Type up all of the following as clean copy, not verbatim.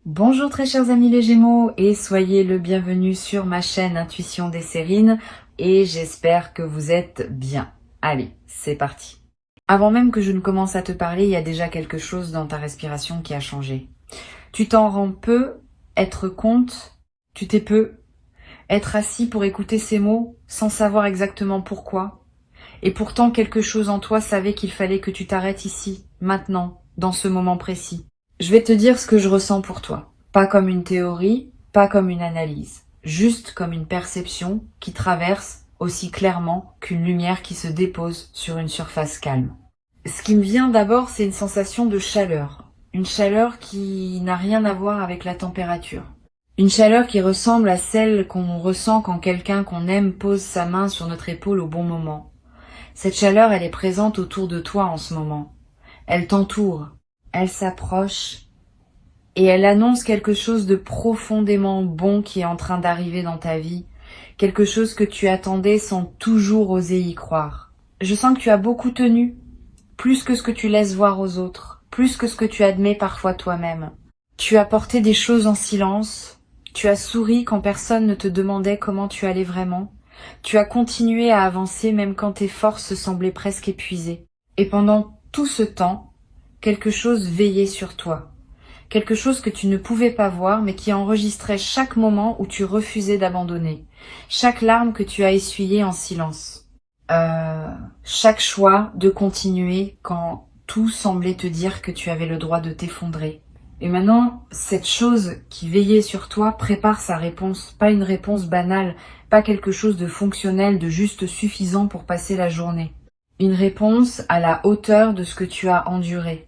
Bonjour très chers amis les Gémeaux et soyez le bienvenu sur ma chaîne Intuition des Sérines et j'espère que vous êtes bien. Allez, c'est parti. Avant même que je ne commence à te parler, il y a déjà quelque chose dans ta respiration qui a changé. Tu t'en rends peu, être compte, tu t'es peu, être assis pour écouter ces mots sans savoir exactement pourquoi. Et pourtant quelque chose en toi savait qu'il fallait que tu t'arrêtes ici, maintenant, dans ce moment précis. Je vais te dire ce que je ressens pour toi. Pas comme une théorie, pas comme une analyse. Juste comme une perception qui traverse aussi clairement qu'une lumière qui se dépose sur une surface calme. Ce qui me vient d'abord, c'est une sensation de chaleur. Une chaleur qui n'a rien à voir avec la température. Une chaleur qui ressemble à celle qu'on ressent quand quelqu'un qu'on aime pose sa main sur notre épaule au bon moment. Cette chaleur, elle est présente autour de toi en ce moment. Elle t'entoure. Elle s'approche et elle annonce quelque chose de profondément bon qui est en train d'arriver dans ta vie, quelque chose que tu attendais sans toujours oser y croire. Je sens que tu as beaucoup tenu, plus que ce que tu laisses voir aux autres, plus que ce que tu admets parfois toi-même. Tu as porté des choses en silence, tu as souri quand personne ne te demandait comment tu allais vraiment, tu as continué à avancer même quand tes forces semblaient presque épuisées. Et pendant tout ce temps, quelque chose veillait sur toi. Quelque chose que tu ne pouvais pas voir, mais qui enregistrait chaque moment où tu refusais d'abandonner, chaque larme que tu as essuyée en silence, chaque choix de continuer quand tout semblait te dire que tu avais le droit de t'effondrer. Et maintenant, cette chose qui veillait sur toi prépare sa réponse, pas une réponse banale, pas quelque chose de fonctionnel, de juste suffisant pour passer la journée. Une réponse à la hauteur de ce que tu as enduré.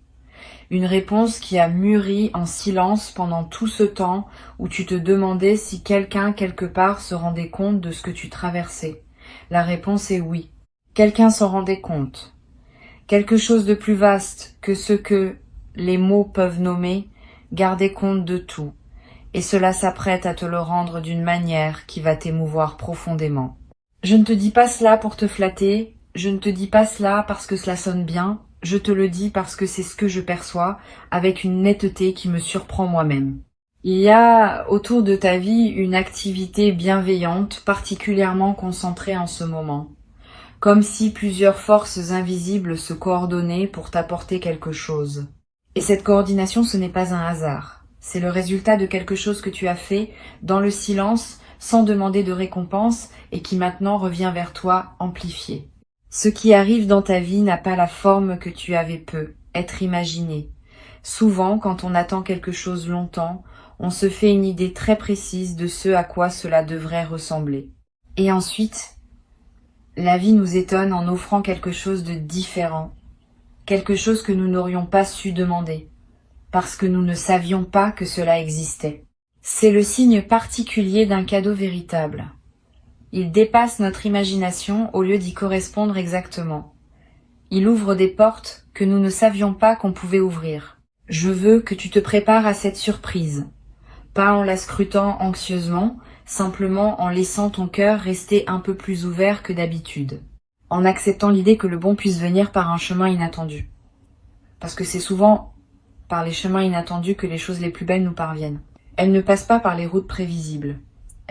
Une réponse qui a mûri en silence pendant tout ce temps où tu te demandais si quelqu'un quelque part se rendait compte de ce que tu traversais. La réponse est oui. Quelqu'un s'en rendait compte. Quelque chose de plus vaste que ce que les mots peuvent nommer gardait compte de tout. Et cela s'apprête à te le rendre d'une manière qui va t'émouvoir profondément. Je ne te dis pas cela pour te flatter, je ne te dis pas cela parce que cela sonne bien, je te le dis parce que c'est ce que je perçois, avec une netteté qui me surprend moi-même. Il y a autour de ta vie une activité bienveillante, particulièrement concentrée en ce moment. Comme si plusieurs forces invisibles se coordonnaient pour t'apporter quelque chose. Et cette coordination, ce n'est pas un hasard. C'est le résultat de quelque chose que tu as fait dans le silence, sans demander de récompense, et qui maintenant revient vers toi amplifié. Ce qui arrive dans ta vie n'a pas la forme que tu avais peu, être imaginé. Souvent, quand on attend quelque chose longtemps, on se fait une idée très précise de ce à quoi cela devrait ressembler. Et ensuite, la vie nous étonne en offrant quelque chose de différent, quelque chose que nous n'aurions pas su demander, parce que nous ne savions pas que cela existait. C'est le signe particulier d'un cadeau véritable. Il dépasse notre imagination au lieu d'y correspondre exactement. Il ouvre des portes que nous ne savions pas qu'on pouvait ouvrir. Je veux que tu te prépares à cette surprise, pas en la scrutant anxieusement, simplement en laissant ton cœur rester un peu plus ouvert que d'habitude, en acceptant l'idée que le bon puisse venir par un chemin inattendu. Parce que c'est souvent par les chemins inattendus que les choses les plus belles nous parviennent. Elles ne passent pas par les routes prévisibles.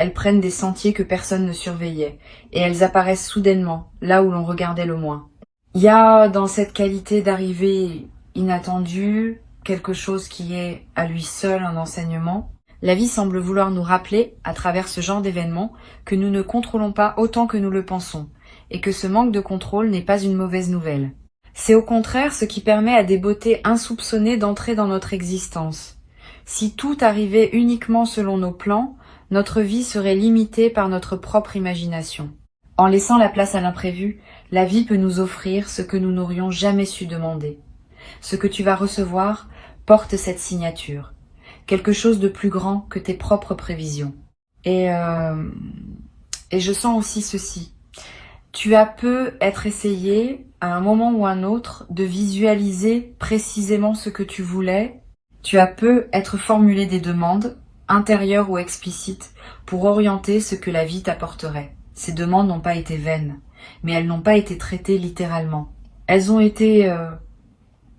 Elles prennent des sentiers que personne ne surveillait, et elles apparaissent soudainement, là où l'on regardait le moins. Il y a dans cette qualité d'arrivée inattendue quelque chose qui est à lui seul un enseignement. La vie semble vouloir nous rappeler, à travers ce genre d'événements, que nous ne contrôlons pas autant que nous le pensons, et que ce manque de contrôle n'est pas une mauvaise nouvelle. C'est au contraire ce qui permet à des beautés insoupçonnées d'entrer dans notre existence. Si tout arrivait uniquement selon nos plans, notre vie serait limitée par notre propre imagination. En laissant la place à l'imprévu, la vie peut nous offrir ce que nous n'aurions jamais su demander. Ce que tu vas recevoir porte cette signature. Quelque chose de plus grand que tes propres prévisions. Et je sens aussi ceci. Tu as peu être essayé, à un moment ou un autre, de visualiser précisément ce que tu voulais. Tu as peu être formulé des demandes, intérieures ou explicites, pour orienter ce que la vie t'apporterait. Ces demandes n'ont pas été vaines, mais elles n'ont pas été traitées littéralement. Elles ont été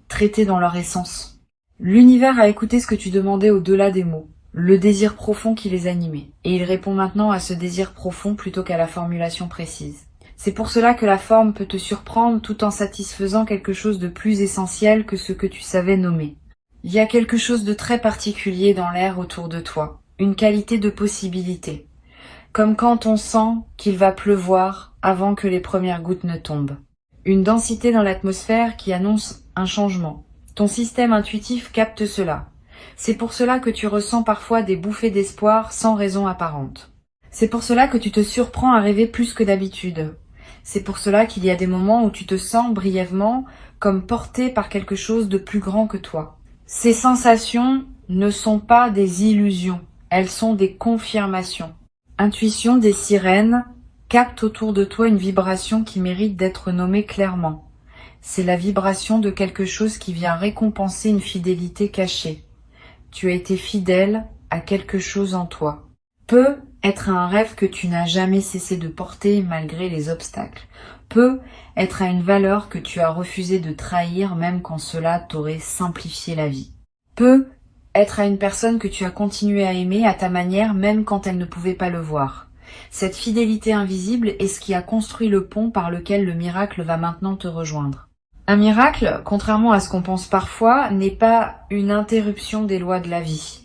traitées dans leur essence. L'univers a écouté ce que tu demandais au-delà des mots, le désir profond qui les animait, et il répond maintenant à ce désir profond plutôt qu'à la formulation précise. C'est pour cela que la forme peut te surprendre tout en satisfaisant quelque chose de plus essentiel que ce que tu savais nommer. Il y a quelque chose de très particulier dans l'air autour de toi, une qualité de possibilité, comme quand on sent qu'il va pleuvoir avant que les premières gouttes ne tombent. Une densité dans l'atmosphère qui annonce un changement. Ton système intuitif capte cela. C'est pour cela que tu ressens parfois des bouffées d'espoir sans raison apparente. C'est pour cela que tu te surprends à rêver plus que d'habitude. C'est pour cela qu'il y a des moments où tu te sens brièvement comme porté par quelque chose de plus grand que toi. Ces sensations ne sont pas des illusions, elles sont des confirmations. Intuition des sirènes capte autour de toi une vibration qui mérite d'être nommée clairement. C'est la vibration de quelque chose qui vient récompenser une fidélité cachée. Tu as été fidèle à quelque chose en toi. Peut être un rêve que tu n'as jamais cessé de porter malgré les obstacles. Peut être à une valeur que tu as refusé de trahir même quand cela t'aurait simplifié la vie. Peut être à une personne que tu as continué à aimer à ta manière même quand elle ne pouvait pas le voir. Cette fidélité invisible est ce qui a construit le pont par lequel le miracle va maintenant te rejoindre. Un miracle, contrairement à ce qu'on pense parfois, n'est pas une interruption des lois de la vie.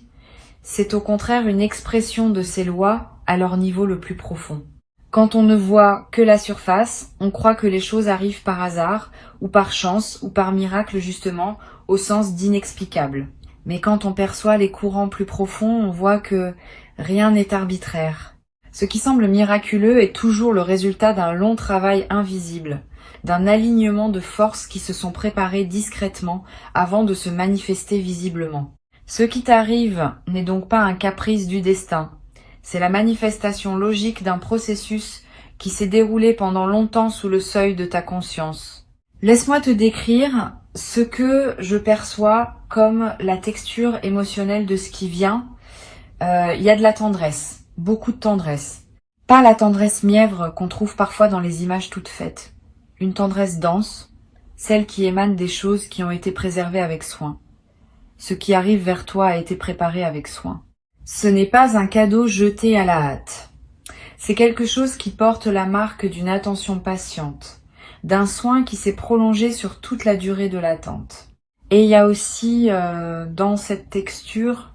C'est au contraire une expression de ces lois à leur niveau le plus profond. Quand on ne voit que la surface, on croit que les choses arrivent par hasard, ou par chance, ou par miracle justement, au sens d'inexplicable. Mais quand on perçoit les courants plus profonds, on voit que rien n'est arbitraire. Ce qui semble miraculeux est toujours le résultat d'un long travail invisible, d'un alignement de forces qui se sont préparées discrètement avant de se manifester visiblement. Ce qui t'arrive n'est donc pas un caprice du destin, c'est la manifestation logique d'un processus qui s'est déroulé pendant longtemps sous le seuil de ta conscience. Laisse-moi te décrire ce que je perçois comme la texture émotionnelle de ce qui vient. Il y a de la tendresse, beaucoup de tendresse. Pas la tendresse mièvre qu'on trouve parfois dans les images toutes faites. Une tendresse dense, celle qui émane des choses qui ont été préservées avec soin. Ce qui arrive vers toi a été préparé avec soin. Ce n'est pas un cadeau jeté à la hâte. C'est quelque chose qui porte la marque d'une attention patiente, d'un soin qui s'est prolongé sur toute la durée de l'attente. Et il y a aussi dans cette texture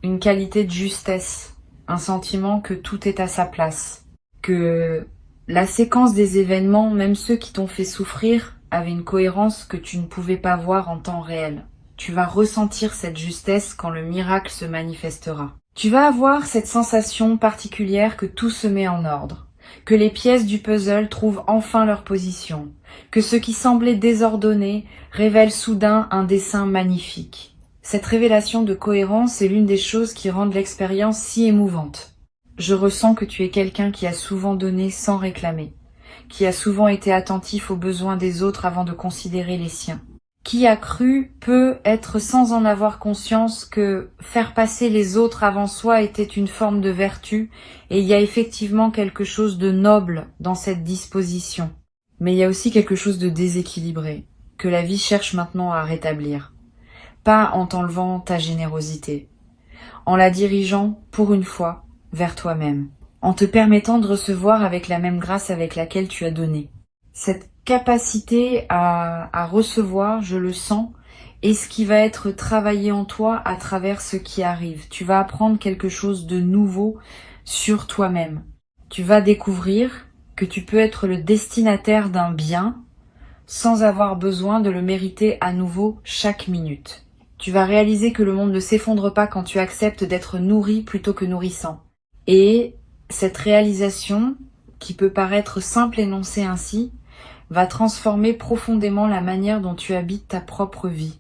une qualité de justesse, un sentiment que tout est à sa place, que la séquence des événements, même ceux qui t'ont fait souffrir, avait une cohérence que tu ne pouvais pas voir en temps réel. Tu vas ressentir cette justesse quand le miracle se manifestera. Tu vas avoir cette sensation particulière que tout se met en ordre, que les pièces du puzzle trouvent enfin leur position, que ce qui semblait désordonné révèle soudain un dessin magnifique. Cette révélation de cohérence est l'une des choses qui rendent l'expérience si émouvante. Je ressens que tu es quelqu'un qui a souvent donné sans réclamer, qui a souvent été attentif aux besoins des autres avant de considérer les siens. Qui a cru peut être sans en avoir conscience que faire passer les autres avant soi était une forme de vertu, et il y a effectivement quelque chose de noble dans cette disposition. Mais il y a aussi quelque chose de déséquilibré, que la vie cherche maintenant à rétablir. Pas en t'enlevant ta générosité, en la dirigeant, pour une fois, vers toi-même, en te permettant de recevoir avec la même grâce avec laquelle tu as donné. Cette capacité à recevoir, je le sens, est ce qui va être travaillé en toi à travers ce qui arrive. Tu vas apprendre quelque chose de nouveau sur toi-même. Tu vas découvrir que tu peux être le destinataire d'un bien sans avoir besoin de le mériter à nouveau chaque minute. Tu vas réaliser que le monde ne s'effondre pas quand tu acceptes d'être nourri plutôt que nourrissant. Et cette réalisation, qui peut paraître simple énoncée ainsi, va transformer profondément la manière dont tu habites ta propre vie.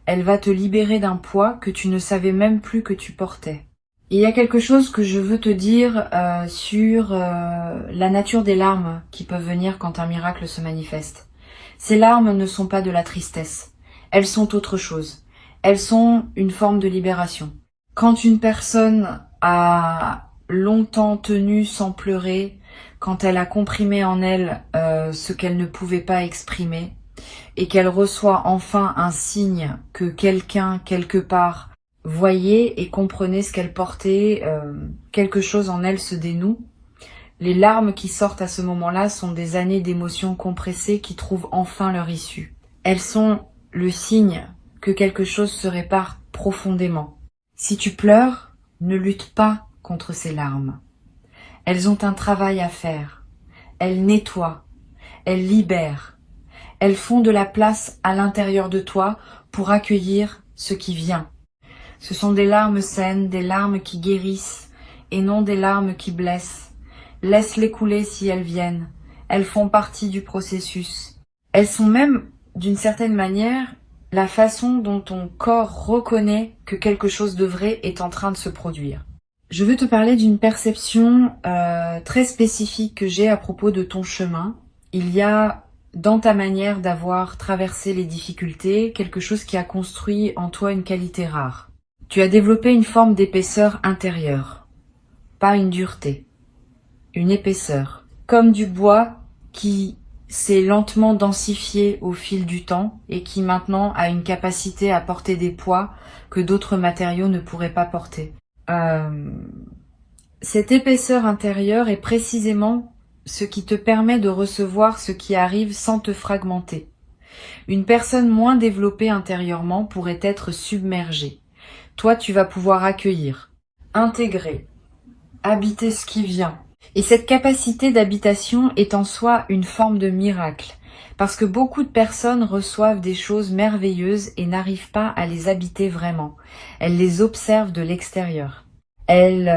Elle va te libérer d'un poids que tu ne savais même plus que tu portais. Et il y a quelque chose que je veux te dire sur la nature des larmes qui peuvent venir quand un miracle se manifeste. Ces larmes ne sont pas de la tristesse. Elles sont autre chose. Elles sont une forme de libération. Quand une personne a longtemps tenu sans pleurer, quand elle a comprimé en elle ce qu'elle ne pouvait pas exprimer, et qu'elle reçoit enfin un signe que quelqu'un, quelque part, voyait et comprenait ce qu'elle portait, quelque chose en elle se dénoue. Les larmes qui sortent à ce moment-là sont des années d'émotions compressées qui trouvent enfin leur issue. Elles sont le signe que quelque chose se répare profondément. Si tu pleures, ne lutte pas contre ces larmes. Elles ont un travail à faire. Elles nettoient, elles libèrent, elles font de la place à l'intérieur de toi pour accueillir ce qui vient. Ce sont des larmes saines, des larmes qui guérissent et non des larmes qui blessent. Laisse-les couler si elles viennent. Elles font partie du processus. Elles sont même, d'une certaine manière, la façon dont ton corps reconnaît que quelque chose de vrai est en train de se produire. Je veux te parler d'une perception très spécifique que j'ai à propos de ton chemin. Il y a dans ta manière d'avoir traversé les difficultés quelque chose qui a construit en toi une qualité rare. Tu as développé une forme d'épaisseur intérieure, pas une dureté, une épaisseur, comme du bois qui s'est lentement densifié au fil du temps et qui maintenant a une capacité à porter des poids que d'autres matériaux ne pourraient pas porter. Cette épaisseur intérieure est précisément ce qui te permet de recevoir ce qui arrive sans te fragmenter. Une personne moins développée intérieurement pourrait être submergée. Toi, tu vas pouvoir accueillir, intégrer, habiter ce qui vient. Et cette capacité d'habitation est en soi une forme de miracle, parce que beaucoup de personnes reçoivent des choses merveilleuses et n'arrivent pas à les habiter vraiment. Elles les observent de l'extérieur. Elles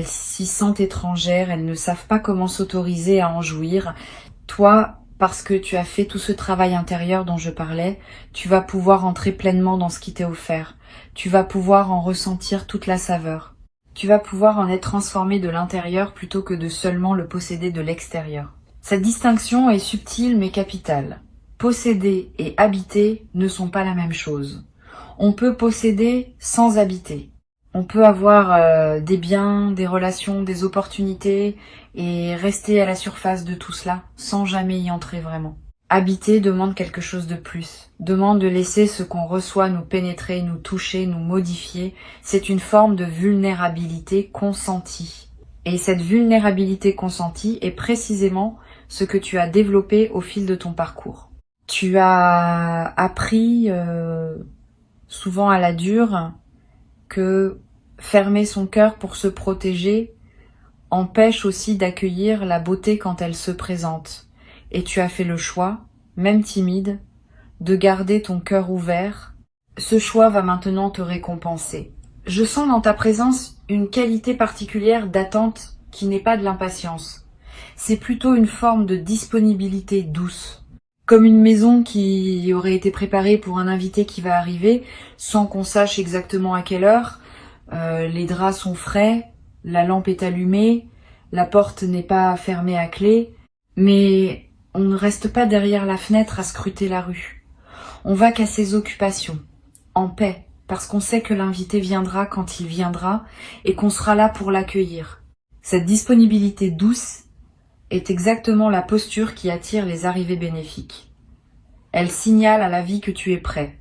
s'y sentent étrangères, elles ne savent pas comment s'autoriser à en jouir. Toi, parce que tu as fait tout ce travail intérieur dont je parlais, tu vas pouvoir entrer pleinement dans ce qui t'est offert. Tu vas pouvoir en ressentir toute la saveur. Tu vas pouvoir en être transformé de l'intérieur plutôt que de seulement le posséder de l'extérieur. Cette distinction est subtile mais capitale. Posséder et habiter ne sont pas la même chose. On peut posséder sans habiter. On peut avoir des biens, des relations, des opportunités et rester à la surface de tout cela sans jamais y entrer vraiment. Habiter demande quelque chose de plus, demande de laisser ce qu'on reçoit nous pénétrer, nous toucher, nous modifier. C'est une forme de vulnérabilité consentie. Et cette vulnérabilité consentie est précisément ce que tu as développé au fil de ton parcours. Tu as appris, souvent à la dure, que fermer son cœur pour se protéger empêche aussi d'accueillir la beauté quand elle se présente. Et tu as fait le choix, même timide, de garder ton cœur ouvert. Ce choix va maintenant te récompenser. Je sens dans ta présence une qualité particulière d'attente qui n'est pas de l'impatience. C'est plutôt une forme de disponibilité douce. Comme une maison qui aurait été préparée pour un invité qui va arriver, sans qu'on sache exactement à quelle heure. Les draps sont frais, la lampe est allumée, la porte n'est pas fermée à clé, mais on ne reste pas derrière la fenêtre à scruter la rue. On va qu'à ses occupations, en paix, parce qu'on sait que l'invité viendra quand il viendra et qu'on sera là pour l'accueillir. Cette disponibilité douce est exactement la posture qui attire les arrivées bénéfiques. Elle signale à la vie que tu es prêt,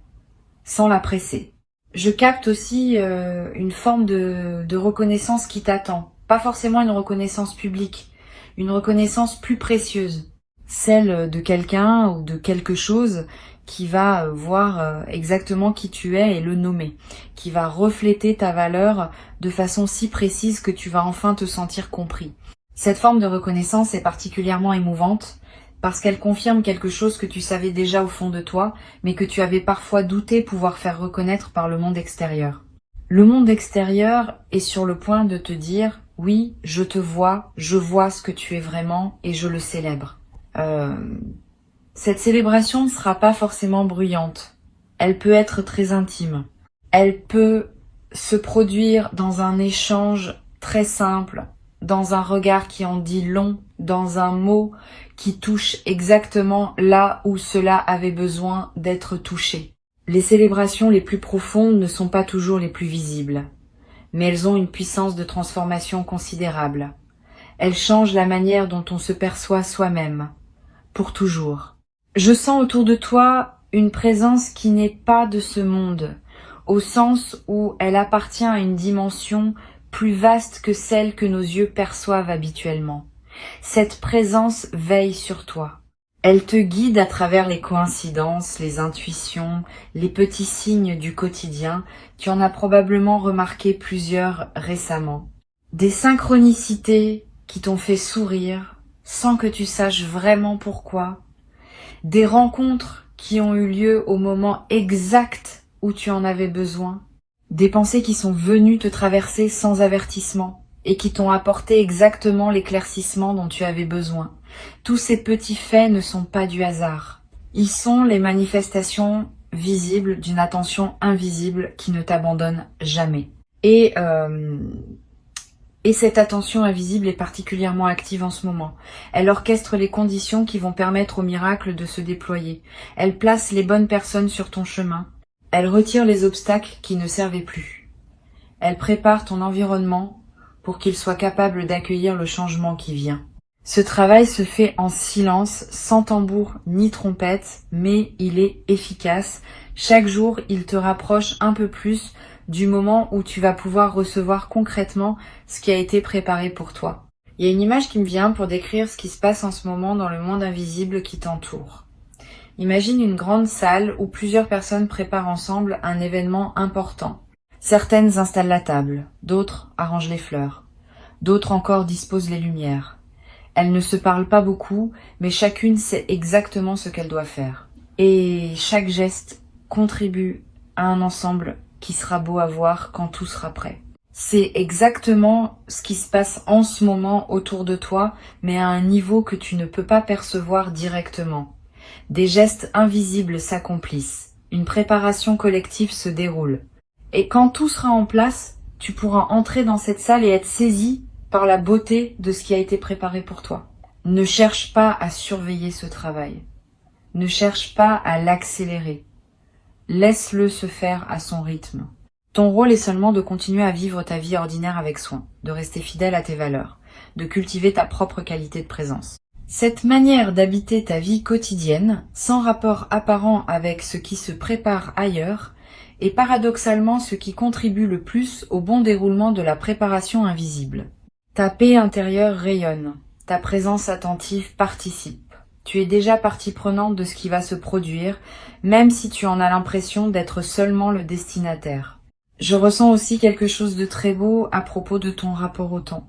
sans la presser. Je capte aussi une forme de reconnaissance qui t'attend. Pas forcément une reconnaissance publique, une reconnaissance plus précieuse. Celle de quelqu'un ou de quelque chose qui va voir exactement qui tu es et le nommer. Qui va refléter ta valeur de façon si précise que tu vas enfin te sentir compris. Cette forme de reconnaissance est particulièrement émouvante parce qu'elle confirme quelque chose que tu savais déjà au fond de toi, mais que tu avais parfois douté pouvoir faire reconnaître par le monde extérieur. Le monde extérieur est sur le point de te dire « Oui, je te vois, je vois ce que tu es vraiment et je le célèbre ». Cette célébration ne sera pas forcément bruyante. Elle peut être très intime. Elle peut se produire dans un échange très simple, dans un regard qui en dit long, dans un mot qui touche exactement là où cela avait besoin d'être touché. Les célébrations les plus profondes ne sont pas toujours les plus visibles, mais elles ont une puissance de transformation considérable. Elles changent la manière dont on se perçoit soi-même, pour toujours. Je sens autour de toi une présence qui n'est pas de ce monde, au sens où elle appartient à une dimension plus vaste que celle que nos yeux perçoivent habituellement. Cette présence veille sur toi. Elle te guide à travers les coïncidences, les intuitions, les petits signes du quotidien. Tu en as probablement remarqué plusieurs récemment. Des synchronicités qui t'ont fait sourire sans que tu saches vraiment pourquoi. Des rencontres qui ont eu lieu au moment exact où tu en avais besoin. Des pensées qui sont venues te traverser sans avertissement et qui t'ont apporté exactement l'éclaircissement dont tu avais besoin. Tous ces petits faits ne sont pas du hasard. Ils sont les manifestations visibles d'une attention invisible qui ne t'abandonne jamais. Et cette attention invisible est particulièrement active en ce moment. Elle orchestre les conditions qui vont permettre au miracle de se déployer. Elle place les bonnes personnes sur ton chemin. Elle retire les obstacles qui ne servaient plus. Elle prépare ton environnement pour qu'il soit capable d'accueillir le changement qui vient. Ce travail se fait en silence, sans tambour ni trompette, mais il est efficace. Chaque jour, il te rapproche un peu plus du moment où tu vas pouvoir recevoir concrètement ce qui a été préparé pour toi. Il y a une image qui me vient pour décrire ce qui se passe en ce moment dans le monde invisible qui t'entoure. Imagine une grande salle où plusieurs personnes préparent ensemble un événement important. Certaines installent la table, d'autres arrangent les fleurs, d'autres encore disposent les lumières. Elles ne se parlent pas beaucoup, mais chacune sait exactement ce qu'elle doit faire. Et chaque geste contribue à un ensemble qui sera beau à voir quand tout sera prêt. C'est exactement ce qui se passe en ce moment autour de toi, mais à un niveau que tu ne peux pas percevoir directement. Des gestes invisibles s'accomplissent. Une préparation collective se déroule. Et quand tout sera en place, tu pourras entrer dans cette salle et être saisi par la beauté de ce qui a été préparé pour toi. Ne cherche pas à surveiller ce travail. Ne cherche pas à l'accélérer. Laisse-le se faire à son rythme. Ton rôle est seulement de continuer à vivre ta vie ordinaire avec soin, de rester fidèle à tes valeurs, de cultiver ta propre qualité de présence. Cette manière d'habiter ta vie quotidienne, sans rapport apparent avec ce qui se prépare ailleurs, est paradoxalement ce qui contribue le plus au bon déroulement de la préparation invisible. Ta paix intérieure rayonne, ta présence attentive participe. Tu es déjà partie prenante de ce qui va se produire, même si tu en as l'impression d'être seulement le destinataire. Je ressens aussi quelque chose de très beau à propos de ton rapport au temps.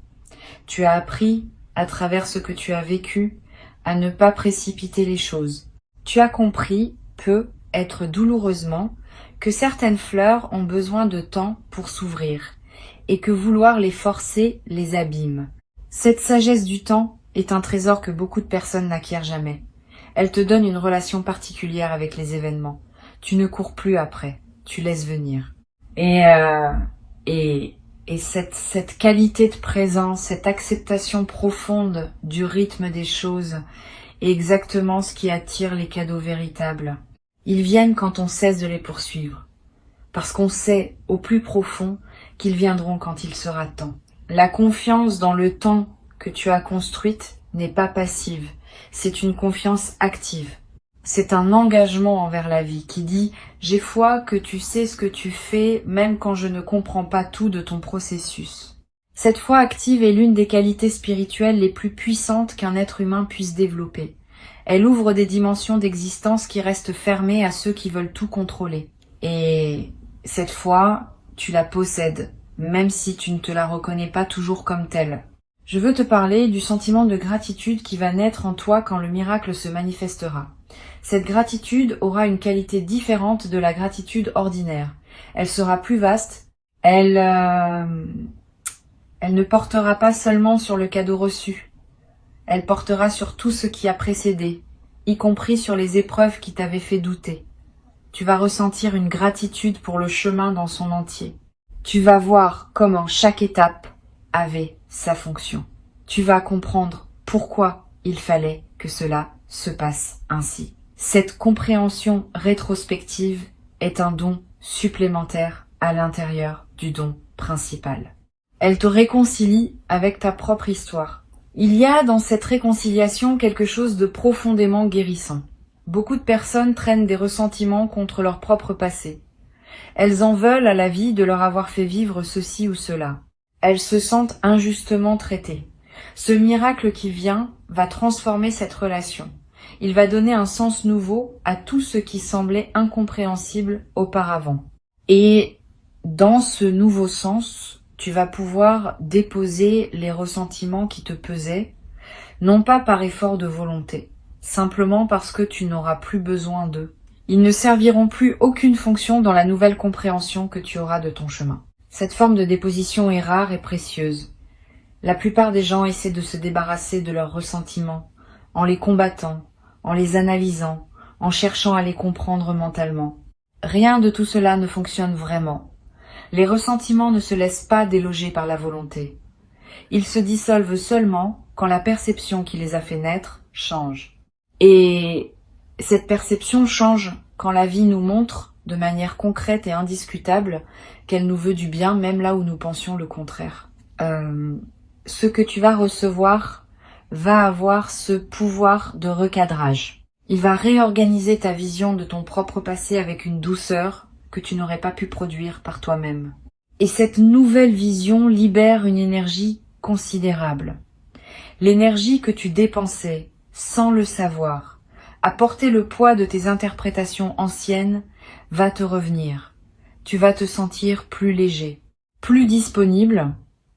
Tu as appris, à travers ce que tu as vécu, à ne pas précipiter les choses. Tu as compris, peut être douloureusement, que certaines fleurs ont besoin de temps pour s'ouvrir, et que vouloir les forcer les abîme. Cette sagesse du temps est un trésor que beaucoup de personnes n'acquièrent jamais. Elle te donne une relation particulière avec les événements. Tu ne cours plus après, tu laisses venir. Et cette qualité de présence, cette acceptation profonde du rythme des choses est exactement ce qui attire les cadeaux véritables. Ils viennent quand on cesse de les poursuivre, parce qu'on sait au plus profond qu'ils viendront quand il sera temps. La confiance dans le temps que tu as construite n'est pas passive, c'est une confiance active. C'est un engagement envers la vie qui dit « J'ai foi que tu sais ce que tu fais même quand je ne comprends pas tout de ton processus ». Cette foi active est l'une des qualités spirituelles les plus puissantes qu'un être humain puisse développer. Elle ouvre des dimensions d'existence qui restent fermées à ceux qui veulent tout contrôler. Et cette foi, tu la possèdes, même si tu ne te la reconnais pas toujours comme telle. Je veux te parler du sentiment de gratitude qui va naître en toi quand le miracle se manifestera. Cette gratitude aura une qualité différente de la gratitude ordinaire. Elle sera plus vaste, elle ne portera pas seulement sur le cadeau reçu. Elle portera sur tout ce qui a précédé, y compris sur les épreuves qui t'avaient fait douter. Tu vas ressentir une gratitude pour le chemin dans son entier. Tu vas voir comment chaque étape avait sa fonction. Tu vas comprendre pourquoi il fallait que cela se passe ainsi. Cette compréhension rétrospective est un don supplémentaire à l'intérieur du don principal. Elle te réconcilie avec ta propre histoire. Il y a dans cette réconciliation quelque chose de profondément guérissant. Beaucoup de personnes traînent des ressentiments contre leur propre passé. Elles en veulent à la vie de leur avoir fait vivre ceci ou cela. Elles se sentent injustement traitées. Ce miracle qui vient va transformer cette relation. Il va donner un sens nouveau à tout ce qui semblait incompréhensible auparavant. Et dans ce nouveau sens, tu vas pouvoir déposer les ressentiments qui te pesaient, non pas par effort de volonté, simplement parce que tu n'auras plus besoin d'eux. Ils ne serviront plus aucune fonction dans la nouvelle compréhension que tu auras de ton chemin. Cette forme de déposition est rare et précieuse. La plupart des gens essaient de se débarrasser de leurs ressentiments, en les combattant, en les analysant, en cherchant à les comprendre mentalement. Rien de tout cela ne fonctionne vraiment. Les ressentiments ne se laissent pas déloger par la volonté. Ils se dissolvent seulement quand la perception qui les a fait naître change. Et cette perception change quand la vie nous montre, de manière concrète et indiscutable, qu'elle nous veut du bien, même là où nous pensions le contraire. Ce que tu vas recevoir va avoir ce pouvoir de recadrage. Il va réorganiser ta vision de ton propre passé avec une douceur que tu n'aurais pas pu produire par toi-même. Et cette nouvelle vision libère une énergie considérable. L'énergie que tu dépensais sans le savoir, à porter le poids de tes interprétations anciennes, va te revenir. Tu vas te sentir plus léger, plus disponible,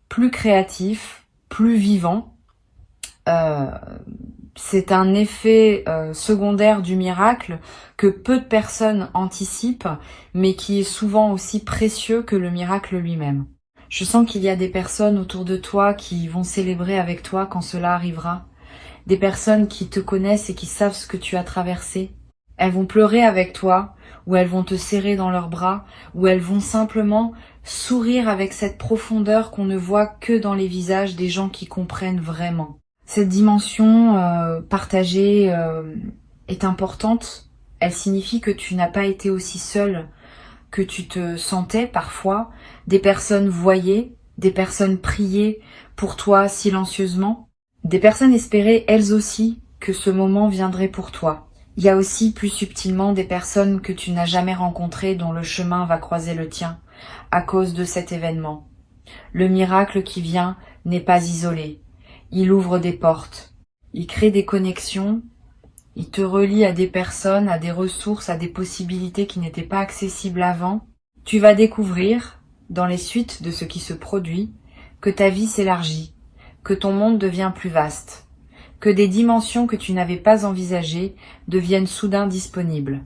plus créatif, plus vivant. C'est un effet secondaire du miracle que peu de personnes anticipent, mais qui est souvent aussi précieux que le miracle lui-même. Je sens qu'il y a des personnes autour de toi qui vont célébrer avec toi quand cela arrivera. Des personnes qui te connaissent et qui savent ce que tu as traversé. Elles vont pleurer avec toi, ou elles vont te serrer dans leurs bras, ou elles vont simplement sourire avec cette profondeur qu'on ne voit que dans les visages des gens qui comprennent vraiment. Cette dimension partagée est importante. Elle signifie que tu n'as pas été aussi seul que tu te sentais parfois. Des personnes voyaient, des personnes priaient pour toi silencieusement. Des personnes espéraient elles aussi que ce moment viendrait pour toi. Il y a aussi plus subtilement des personnes que tu n'as jamais rencontrées dont le chemin va croiser le tien à cause de cet événement. Le miracle qui vient n'est pas isolé. Il ouvre des portes. Il crée des connexions. Il te relie à des personnes, à des ressources, à des possibilités qui n'étaient pas accessibles avant. Tu vas découvrir, dans les suites de ce qui se produit, que ta vie s'élargit, que ton monde devient plus vaste, que des dimensions que tu n'avais pas envisagées deviennent soudain disponibles.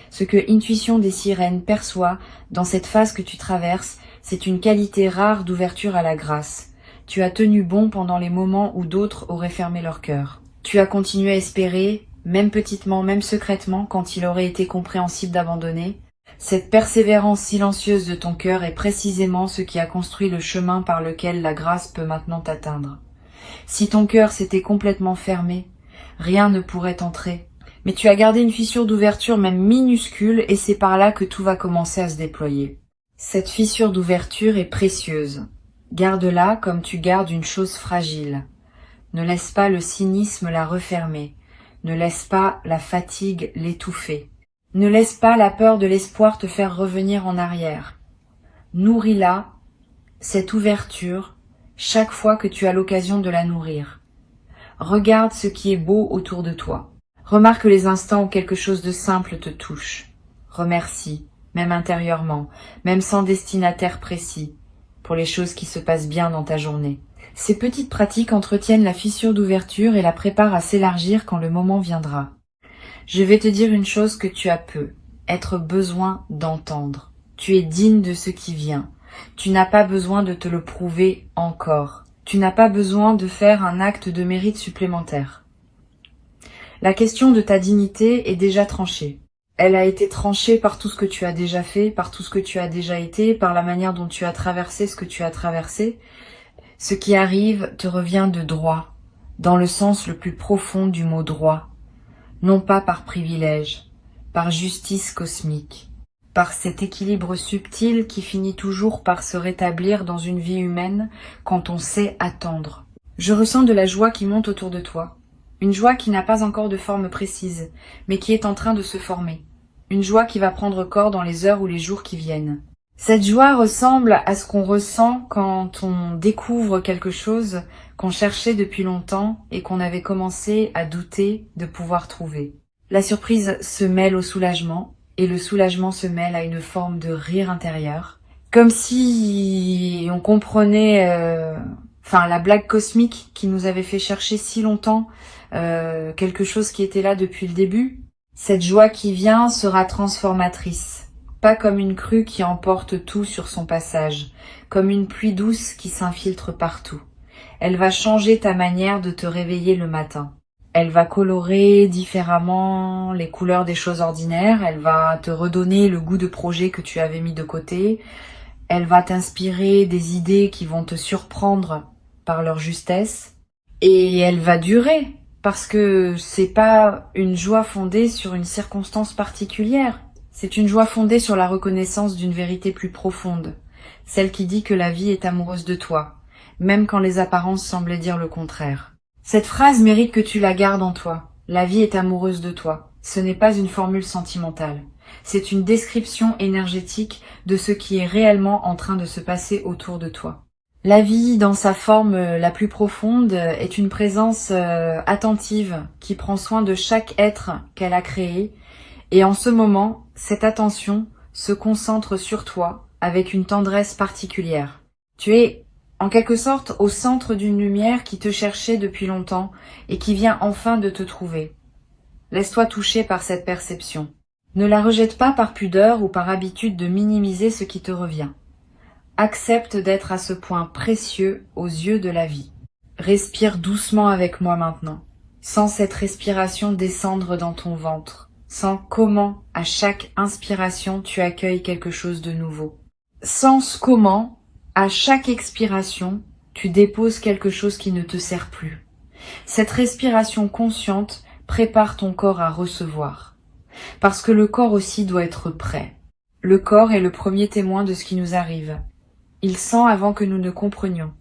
Ce que Intuition des Sirènes perçoit dans cette phase que tu traverses, c'est une qualité rare d'ouverture à la grâce. Tu as tenu bon pendant les moments où d'autres auraient fermé leur cœur. Tu as continué à espérer, même petitement, même secrètement, quand il aurait été compréhensible d'abandonner. Cette persévérance silencieuse de ton cœur est précisément ce qui a construit le chemin par lequel la grâce peut maintenant t'atteindre. Si ton cœur s'était complètement fermé, rien ne pourrait entrer. Mais tu as gardé une fissure d'ouverture même minuscule et c'est par là que tout va commencer à se déployer. Cette fissure d'ouverture est précieuse. Garde-la comme tu gardes une chose fragile. Ne laisse pas le cynisme la refermer. Ne laisse pas la fatigue l'étouffer. Ne laisse pas la peur de l'espoir te faire revenir en arrière. Nourris-la, cette ouverture, chaque fois que tu as l'occasion de la nourrir. Regarde ce qui est beau autour de toi. Remarque les instants où quelque chose de simple te touche. Remercie, même intérieurement, même sans destinataire précis, pour les choses qui se passent bien dans ta journée. Ces petites pratiques entretiennent la fissure d'ouverture et la préparent à s'élargir quand le moment viendra. Je vais te dire une chose que tu as peu, être besoin d'entendre. Tu es digne de ce qui vient. Tu n'as pas besoin de te le prouver encore. Tu n'as pas besoin de faire un acte de mérite supplémentaire. La question de ta dignité est déjà tranchée. Elle a été tranchée par tout ce que tu as déjà fait, par tout ce que tu as déjà été, par la manière dont tu as traversé ce que tu as traversé. Ce qui arrive te revient de droit, dans le sens le plus profond du mot droit, non pas par privilège, par justice cosmique, par cet équilibre subtil qui finit toujours par se rétablir dans une vie humaine quand on sait attendre. Je ressens de la joie qui monte autour de toi. Une joie qui n'a pas encore de forme précise, mais qui est en train de se former. Une joie qui va prendre corps dans les heures ou les jours qui viennent. Cette joie ressemble à ce qu'on ressent quand on découvre quelque chose qu'on cherchait depuis longtemps et qu'on avait commencé à douter de pouvoir trouver. La surprise se mêle au soulagement et le soulagement se mêle à une forme de rire intérieur. Comme si on comprenait la blague cosmique qui nous avait fait chercher si longtemps quelque chose qui était là depuis le début. Cette joie qui vient sera transformatrice. Pas comme une crue qui emporte tout sur son passage, comme une pluie douce qui s'infiltre partout. Elle va changer ta manière de te réveiller le matin. Elle va colorer différemment les couleurs des choses ordinaires, elle va te redonner le goût de projet que tu avais mis de côté, elle va t'inspirer des idées qui vont te surprendre par leur justesse, et elle va durer, parce que c'est pas une joie fondée sur une circonstance particulière. C'est une joie fondée sur la reconnaissance d'une vérité plus profonde, celle qui dit que la vie est amoureuse de toi, même quand les apparences semblent dire le contraire. Cette phrase mérite que tu la gardes en toi. La vie est amoureuse de toi. Ce n'est pas une formule sentimentale. C'est une description énergétique de ce qui est réellement en train de se passer autour de toi. La vie, dans sa forme la plus profonde, est une présence attentive qui prend soin de chaque être qu'elle a créé. Et en ce moment, cette attention se concentre sur toi avec une tendresse particulière. Tu es, en quelque sorte, au centre d'une lumière qui te cherchait depuis longtemps et qui vient enfin de te trouver. Laisse-toi toucher par cette perception. Ne la rejette pas par pudeur ou par habitude de minimiser ce qui te revient. Accepte d'être à ce point précieux aux yeux de la vie. Respire doucement avec moi maintenant. Sens cette respiration descendre dans ton ventre. Sens comment, à chaque inspiration, tu accueilles quelque chose de nouveau. Sens comment, à chaque expiration, tu déposes quelque chose qui ne te sert plus. Cette respiration consciente prépare ton corps à recevoir. Parce que le corps aussi doit être prêt. Le corps est le premier témoin de ce qui nous arrive. Il sent avant que nous ne comprenions.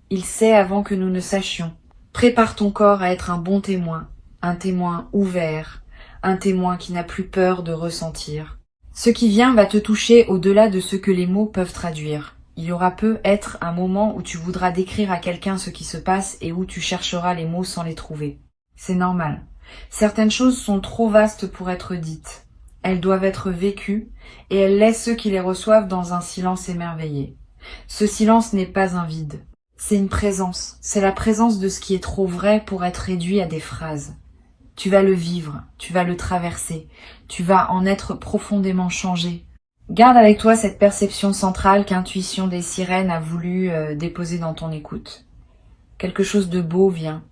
Il sait avant que nous ne sachions. Prépare ton corps à être un bon témoin, un témoin ouvert, un témoin qui n'a plus peur de ressentir. Ce qui vient va te toucher au-delà de ce que les mots peuvent traduire. Il y aura peut-être un moment où tu voudras décrire à quelqu'un ce qui se passe et où tu chercheras les mots sans les trouver. C'est normal. Certaines choses sont trop vastes pour être dites. Elles doivent être vécues et elles laissent ceux qui les reçoivent dans un silence émerveillé. Ce silence n'est pas un vide. C'est une présence. C'est la présence de ce qui est trop vrai pour être réduit à des phrases. Tu vas le vivre, tu vas le traverser, tu vas en être profondément changé. Garde avec toi cette perception centrale qu'Intuition des Sirènes a voulu déposer dans ton écoute. Quelque chose de beau vient,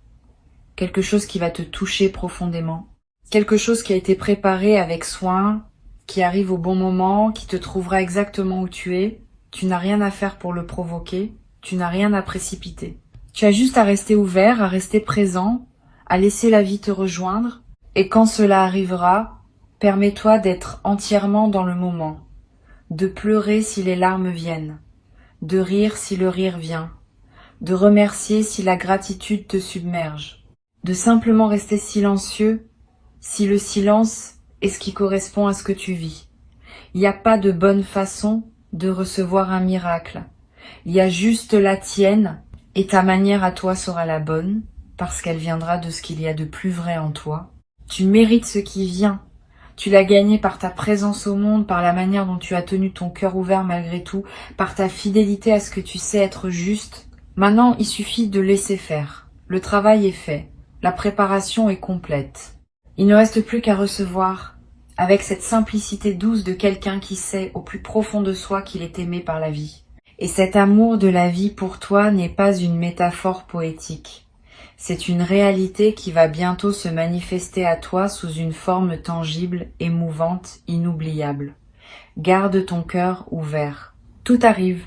quelque chose qui va te toucher profondément, quelque chose qui a été préparé avec soin, qui arrive au bon moment, qui te trouvera exactement où tu es. Tu n'as rien à faire pour le provoquer, tu n'as rien à précipiter. Tu as juste à rester ouvert, à rester présent, à laisser la vie te rejoindre, et quand cela arrivera, permets-toi d'être entièrement dans le moment, de pleurer si les larmes viennent, de rire si le rire vient, de remercier si la gratitude te submerge, de simplement rester silencieux si le silence est ce qui correspond à ce que tu vis. Il n'y a pas de bonne façon de recevoir un miracle. Il y a juste la tienne, et ta manière à toi sera la bonne, parce qu'elle viendra de ce qu'il y a de plus vrai en toi. Tu mérites ce qui vient. Tu l'as gagné par ta présence au monde, par la manière dont tu as tenu ton cœur ouvert malgré tout, par ta fidélité à ce que tu sais être juste. Maintenant, il suffit de laisser faire. Le travail est fait. La préparation est complète. Il ne reste plus qu'à recevoir, avec cette simplicité douce de quelqu'un qui sait au plus profond de soi qu'il est aimé par la vie. Et cet amour de la vie pour toi n'est pas une métaphore poétique. C'est une réalité qui va bientôt se manifester à toi sous une forme tangible, émouvante, inoubliable. Garde ton cœur ouvert. Tout arrive.